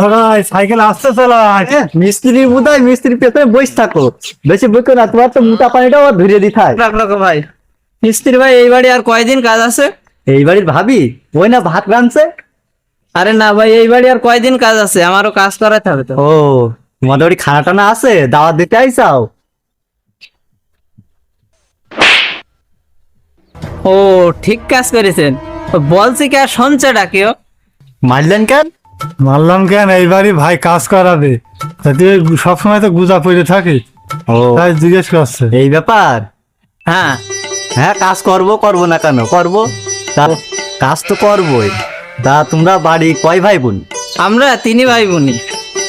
ভাই সাইকেল আসতে চালায়। মিস্ত্রি বোধহয় মিস্ত্রি পেছনে বসে থাকো, বেশি বইকো না, তোমার তো মোটা পানিটাও ধরিয়ে দিতে হয়। রাখো ভাই। মিস্ত্রি ভাই এই বাড়ি আর কয়দিন কাজ আছে? এই বাড়ির ভাবি ওই না ভাত রাঁধছে। আরে না ভাই, এই বাড়ি আর কয়দিন কাজ আছে, আমারও কাজ করাতে হবে তো। ও, তোমাদের বাড়ি খানা টানা আছে, দাওয়াত দিতে আইসাও? ও ঠিক কাজ করেছেন। বলছি কি আর সঞ্চয় ডাকিও। মারলেন কেন? মারলাম কেন, এইবারই ভাই কাজ করাবে। তা তুই সবসময় তো গুজা পড়ে থাকিস, ও, তাই জিজ্ঞেস করছে। এই ব্যাপার। হ্যাঁ হ্যাঁ, কাজ করবো না কেন, করবো। তা কাজ তো করবোই। তা তোমরা বাড়ি কয় ভাই বোন? আমরা 3 ভাই বোনই।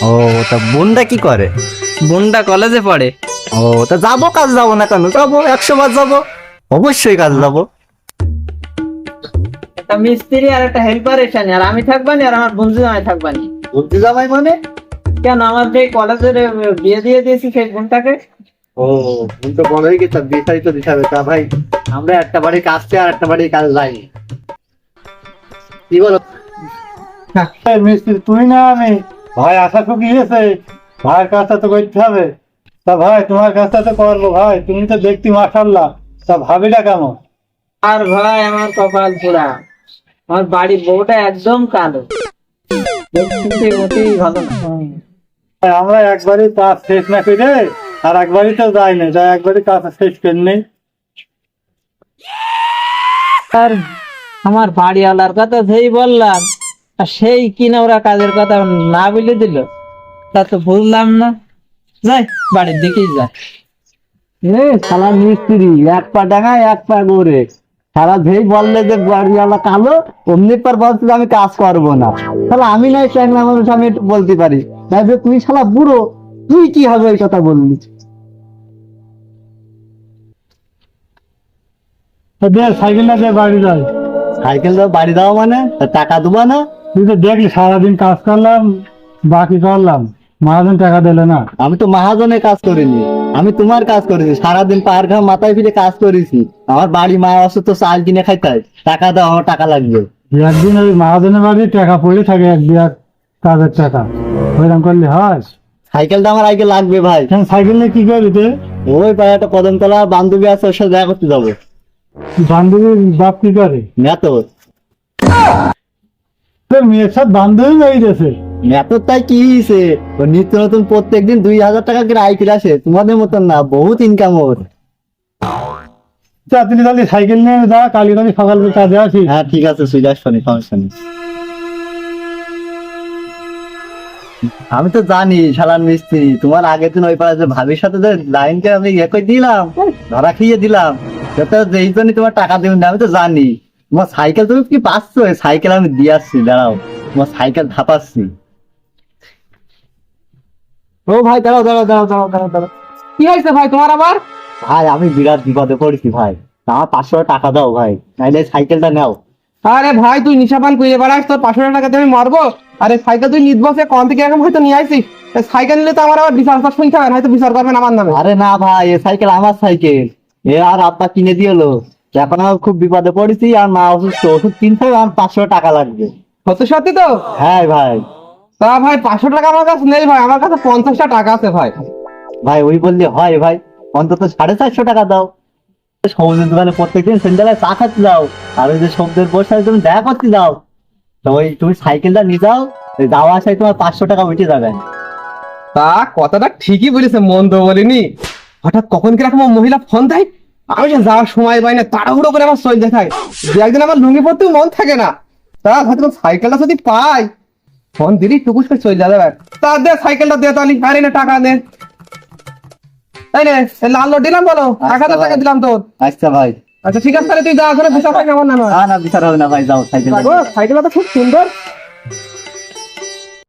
ও, তা বোনটা কি করে? বোনটা কলেজে পড়ে। ও, তা যাবো, কাজ যাবো না কেন, যাবো, 100 বার যাবো, অবশ্যই কাজ যাবো। একটা মিস্ত্রি আর একটা হেল্পার এখানে, আর আমি থাকবানি, আর আমার বন্ধু জামাই থাকবানি। বলতে যাবাই মানে? কেন, আমার যে কলেজের বিয়ে দিয়ে দিয়েছি সেই বোনটাকে। ও, বোন তো বড় হয়ে গেছে, বিয়ে তো দিতে হবে। তা ভাই, আমরা একটা বাড়ির কাজ চাই আর একটা বাড়ির কাজ যাই, কি বলো? এই মিস্ত্রি তুই না আমি? ভাই আশা তো গিয়েছে, ভাইয়ের কাজটা তো করতে হবে। তা ভাই তোমার কাজটা তো করবো ভাই, তুমি তো দেখতে মাশাআল্লাহ। তা ভাবিটা কেমন? আর ভাই আমার কপাল পোড়া, আমার বাড়ির বউটা একদম কালো, দেখতে মোটেই ভালো না। ভাই, আমরা একবারই কাজ শেষ না করে আর একবারই তো যাই না, তাই একবারই কাজ শেষ করে নেই। আর আমার বাড়িওয়ালার কথা সেই বললাম, আর সেই কিনা ওরা কাজের কথা না বলে দিল, তা তো বুঝলাম না। যাই বাড়ির দিকেই যাই। এ শালা মিস্ত্রি, এক পা ডাঙায় এক পা গড়ে, সারা যেই বললে যে বাড়িওয়ালা কালো, অমনি পর বলছে যে আমি কাজ করবো না। তাহলে আমি নাই চ্যাংলা মানুষ, আমি একটু বলতে পারি না যে তুই শালা বুড়ো, তুই কি হবে ওই কথা বললি? তো দে সাইকেলটা দিয়ে বাড়ি যাই। সাইকেল দাও, বাড়ি দাও মানে? তা টাকা দেবো না? তুই তো দেখলি সারাদিন কাজ করলাম, বাকি করলাম, মহাজন টাকা দিলে না। আমি তো মহাজনের কাজ করিনি, আমি তোমার কাজ করেছি, সারাদিন পায়ের ঘাম মাথায় ফিরে কাজ করেছি। আমার বাড়ি মা অসুস্থ, চাল কিনে খাইতে হয়, টাকা দাও, আমার টাকা লাগবে। একদিন ওই মহাজনের বাড়ি টাকা পড়ে থাকে, এক বিয়ার কাজের টাকা, ওইরকম করলে হয়? সাইকেলটা আমার আগে লাগবে ভাই। কেন সাইকেল নিয়ে কি করবি তুই? ওই পায়ে একটা কদমতলা বান্ধবী আছে, ওর সাথে দেখা করতে যাবো। বান্ধবীর বাপ কি করে? মেয়াতর। তোর মেয়ের সাথে বান্ধবী বেরিয়েছে। মেয়াতর তাই কি হয়েছে, ও নিত্য নতুন প্রত্যেকদিন 2000 টাকা করে আয় ফিরে আসে, তোমাদের মতন না, বহুত ইনকাম ওর। তুই তাহলে সাইকেল নিয়ে যা, কালকে আমি সকাল কাজে আসি। হ্যাঁ ঠিক আছে, সুইচ আসবনি, সমস্যা নেই। আমি তো জানি শালার মিস্ত্রি, তোমার আগের দিন ওই পাড়া যে ভাবির সাথে যে লাইনকে আমি ইয়ে করে দিলাম, ধরা খেয়ে দিলাম, সেটা যেই জন্যই তোমার টাকা দেবেন না, আমি তো জানি। তোমার সাইকেল তুমি কি পাচ্ছ? এই সাইকেল আমি দিয়ে আসছি, দাঁড়াও, তোমার সাইকেল ধাপাচ্ছি। ও ভাই, দাঁড়াও দাঁড়াও দাঁড়াও দাঁড়াও দাঁড়াও দাঁড়াও। কি হয়েছে ভাই তোমার আবার? ভাই আমি বিরাট বিপদে পড়েছি ভাই, আমার 500 টাকা দাও ভাই, নাইলে এই সাইকেলটা নাও। আরে ভাই তুই নিশাপান কইরে বেড়াস, তোর 500 টাকা দিয়ে আমি মারবো? আরে সাইকেল তুই নিত বসে কোন থেকে এখন হয়তো নিয়ে আইছিস, সাইকেল নিলে তো আমার আবার বিচার শুনতে হবে, হয়তো বিচার করবেন আমার নামে। আরে না ভাই, এই সাইকেল আমার সাইকেল, এ আর আব্বা কিনে দিয়েলো। এখন আমি খুব বিপদে পড়েছি, আর মা অসুস্থ, ওষুধ কিনতে হবে, আমার 500 টাকা লাগবে। সত্যি সত্যি তো? হ্যাঁ ভাই। তা ভাই 500 টাকা আমার কাছে নেই ভাই, আমার কাছে 50টা টাকা আছে ভাই। ভাই ওই বললে হয় ভাই, অন্তত 450 টাকা দাও। সবুজের দোকানে প্রত্যেকদিন সন্ধ্যাবেলায় চা খাতে যাও, আর ওই যে সবদের বসে তুমি দেখা করতে যাও, তো ওই তুমি সাইকেলটা নিয়ে যাও, ওই যাওয়া আসায় তোমার 500 টাকা উঠে যাবে। তা কথাটা ঠিকই বলেছে, মন্দ বলিনি। হঠাৎ কখন কিরকম মহিলা ফোন দেয়, আমি যে যাওয়ার সময় পাই না, তাড়াহুড়ো করে আমার চলতে থাকে, দু একদিন আমার লুঙ্গি পড়তেও মন থাকে না। তা হয়তো সাইকেলটা যদি পাই, ফোন দিলেই টুকুস করে চলে যাবে। তা দে সাইকেলটা দে তাহলে, আরে না টাকা দে। তাই রে, লাল নোট দিলাম, বলো 1000 টাকা দিলাম তোর। আচ্ছা ভাই। আচ্ছা ঠিক আছে, তাহলে তুই যা, আসলে বিচার থাকে আমার নামে। না না, বিচার হবে না ভাই, যাও সাইকেল। সাইকেলটা তো খুব সুন্দর।